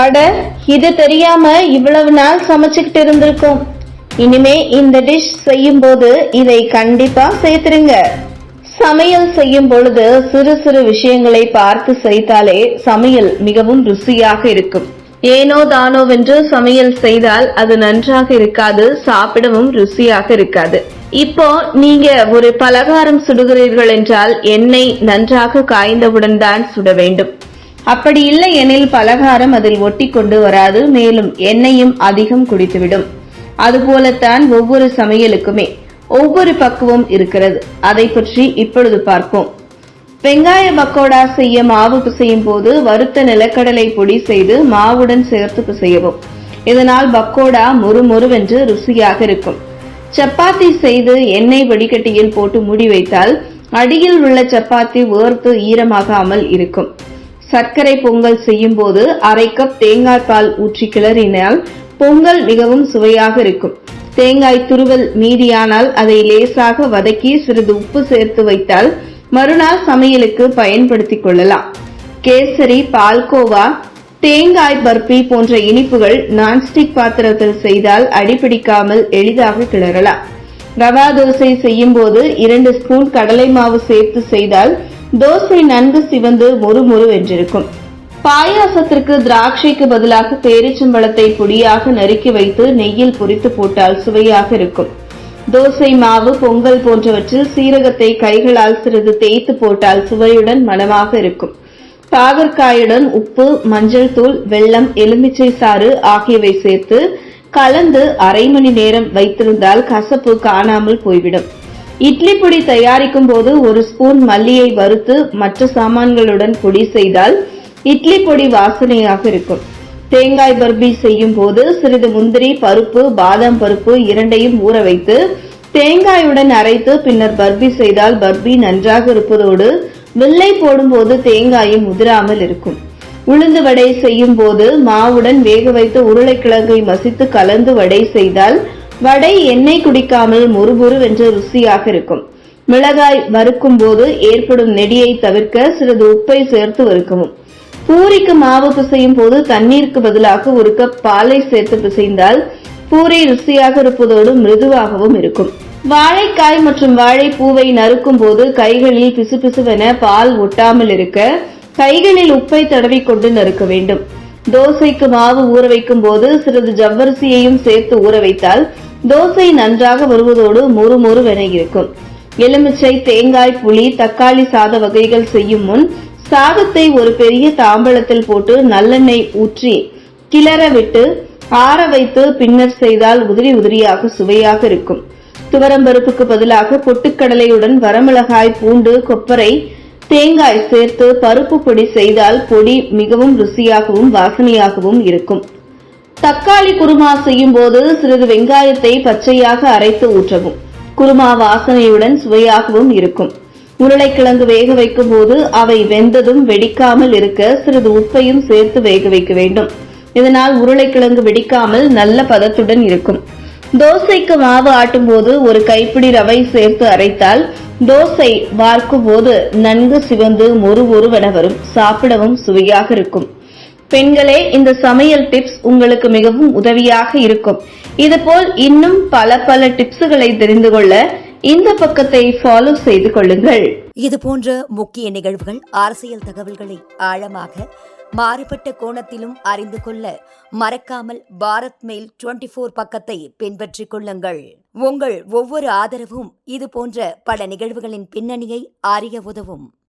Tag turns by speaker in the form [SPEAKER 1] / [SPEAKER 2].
[SPEAKER 1] அட, இது தெரியாம இவ்வளவு நாள் சமைச்சுக்கிட்டு இருந்திருக்கோம். இனிமே இந்த டிஷ் செய்யும் போது இதை கண்டிப்பா சேர்த்துருங்க. சமையல் செய்யும் பொழுது சிறு சிறு விஷயங்களை பார்த்து செய்தாலே சமையல் மிகவும் ருசியாக இருக்கும். ஏனோ தானோவென்று சமையல் செய்தால் அது நன்றாக இருக்காது, சாப்பிடவும் ருசியாக இருக்காது. இப்போ நீங்க ஒரு பலகாரம் சுடுகிறீர்கள் என்றால் எண்ணெய் நன்றாக காய்ந்தவுடன் தான் சுட வேண்டும். அப்படி இல்லை எனில் பலகாரம் அதில் ஒட்டி கொண்டு வராது, மேலும் எண்ணெயும் அதிகம் குடித்துவிடும். அதுபோலத்தான் ஒவ்வொரு சமையலுக்குமே ஒவ்வொரு பக்குவம் இருக்கிறது. அதை பற்றி இப்பொழுது பார்ப்போம். வெங்காய பக்கோடா செய்ய மாவு பிசையும் போது வறுத்த நிலக்கடலை பொடி செய்து மாவுடன் சேர்த்து பிசையவும். இதனால் பக்கோடா மொறுமொறுவென்று ருசியாக இருக்கும். சப்பாத்தி செய்து எண்ணெய் வடிகட்டியில் போட்டு மூடி வைத்தால் அடியில் உள்ள சப்பாத்தி வேர்த்து ஈரமாகாமல் இருக்கும். சர்க்கரை பொங்கல் செய்யும் போது அரை கப் தேங்காய் பால் ஊற்றி கிளறினால் பொங்கல் மிகவும் சுவையாக இருக்கும். தேங்காய் துருவல் மீதியானால் அதை லேசாக வதக்கி சிறிது உப்பு சேர்த்து வைத்தால் மறுநாள் சமையலுக்கு பயன்படுத்திக் கொள்ளலாம். கேசரி, பால்கோவா, தேங்காய் பர்பி போன்ற இனிப்புகள் நான்ஸ்டிக் பாத்திரத்தில் செய்தால் அடிபிடிக்காமல் எளிதாக கிளறலாம். ரவா தோசை செய்யும் போது 2 ஸ்பூன் கடலை மாவு சேர்த்து செய்தால் தோசை நன்கு சிவந்து மொறுமொறு வென்றிருக்கும். பாயாசத்திற்கு திராட்சைக்கு பதிலாக பேரிச்சம்பழத்தை பொடியாக நறுக்கி வைத்து நெய்யில் பொரித்து போட்டால் சுவையாக இருக்கும். தோசை மாவு, பொங்கல் போன்றவற்றில் சீரகத்தை கைகளால் சிறிது தேய்த்து போட்டால் சுவையுடன் மணமாக இருக்கும். பாகற்காயுடன் உப்பு, மஞ்சள் தூள், வெல்லம், எலுமிச்சை சாறு ஆகியவை சேர்த்து கலந்து அரை மணி நேரம் வைத்திருந்தால் கசப்பு காணாமல் போய்விடும். இட்லி பொடி தயாரிக்கும் போது 1 ஸ்பூன் மல்லியை வறுத்து மற்ற சாமான்களுடன் பொடி செய்தால் இட்லி பொடி வாசனையாக இருக்கும். தேங்காய் பர்பி செய்யும் போது சிறிது முந்திரி பருப்பு, பாதாம் பருப்பு இரண்டையும் ஊற வைத்து தேங்காயுடன் அரைத்து பின்னர் பர்பி செய்தால் பர்பி நன்றாக இருப்பதோடு வெள்ளை போடும்போது தேங்காயும் உதிராமல் இருக்கும். உளுந்து வடை செய்யும் போது மாவுடன் வேக வைத்து உருளைக்கிழங்கை மசித்து கலந்து வடை செய்தால் வடை எண்ணெய் குடிக்காமல் மொறுமொறுவென்று ருசியாக இருக்கும். மிளகாய் வறுக்கும் போது ஏற்படும் நெடியை தவிர்க்க சிறிது உப்பை சேர்த்து வறுக்கவும். பூரிக்கு மாவு பிசையும் போது தண்ணீருக்கு பதிலாக 1 கப் பாலை சேர்த்து பிசைந்தால் பூரி ருசியாக இருப்பதோடு மிருதுவாகவும் இருக்கும். வாழைக்காய் மற்றும் வாழைப்பூவை நறுக்கும் போது கைகளில் பிசுபிசுவென பால் ஒட்டாமல் இருக்க கைகளில் உப்பை தடவி கொண்டு நறுக்க வேண்டும். தோசைக்கு மாவு ஊற வைக்கும் போது சிறிது ஜவ்வரிசியையும் சேர்த்து ஊற வைத்தால் தோசை நன்றாக வருவதோடு மொறுமொறுவென இருக்கும். எலுமிச்சை, தேங்காய், புளி, தக்காளி சாத வகைகள் செய்யும் முன் சாதத்தை ஒரு பெரிய தாம்பலத்தில் போட்டு நல்லெண்ணெய் ஊற்றி கிளற விட்டு ஆற வைத்து பின்னர் செய்தால் உதிரி உதிரியாக சுவையாக இருக்கும். துவரம்பருப்புக்கு பதிலாக பொட்டுக்கடலையுடன் வரமிளகாய், பூண்டு, கொப்பரை, தேங்காய் சேர்த்து பருப்பு பொடி செய்தால் பொடி மிகவும் ருசியாகவும் வாசனையாகவும் இருக்கும். தக்காளி குருமா செய்யும் போது சிறிது வெங்காயத்தை பச்சையாக அரைத்து ஊற்றவும். குருமா வாசனையுடன் சுவையாகவும் இருக்கும். உருளைக்கிழங்கு வேக வைக்கும் போது அவை வெந்ததும் வெடிக்காமல் இருக்க சிறிது உப்பையும் சேர்த்து வேக வைக்க வேண்டும். இதனால் உருளைக்கிழங்கு வெடிக்காமல் நல்ல பதத்துடன் இருக்கும். தோசைக்கு மாவு ஆட்டும் போது 1 கைப்பிடி ரவை சேர்த்து அரைத்தால் தோசை வார்க்கும் போது நன்கு சிவந்து மொறுமொறுவென வரும். சாப்பிடவும் சுவையாக இருக்கும். பெண்களே, இந்த சமையல் டிப்ஸ் உங்களுக்கு மிகவும் உதவியாக இருக்கும். இதுபோல் இன்னும் பல டிப்ஸ்களை தெரிந்து கொள்ள இந்த பக்கத்தை ஃபாலோ செய்து கொள்ளுங்கள்.
[SPEAKER 2] இது போன்ற முக்கிய நிகழ்வுகள், அரசியல் தகவல்களை ஆழமாக மாறுபட்ட கோணத்திலும் அறிந்து கொள்ள மறக்காமல் பாரத் மெயில் 24 பக்கத்தை பின்பற்றிக் கொள்ளுங்கள். உங்கள் ஒவ்வொரு ஆதரவும் இது போன்ற பல நிகழ்வுகளின் பின்னணியை அறிய உதவும்.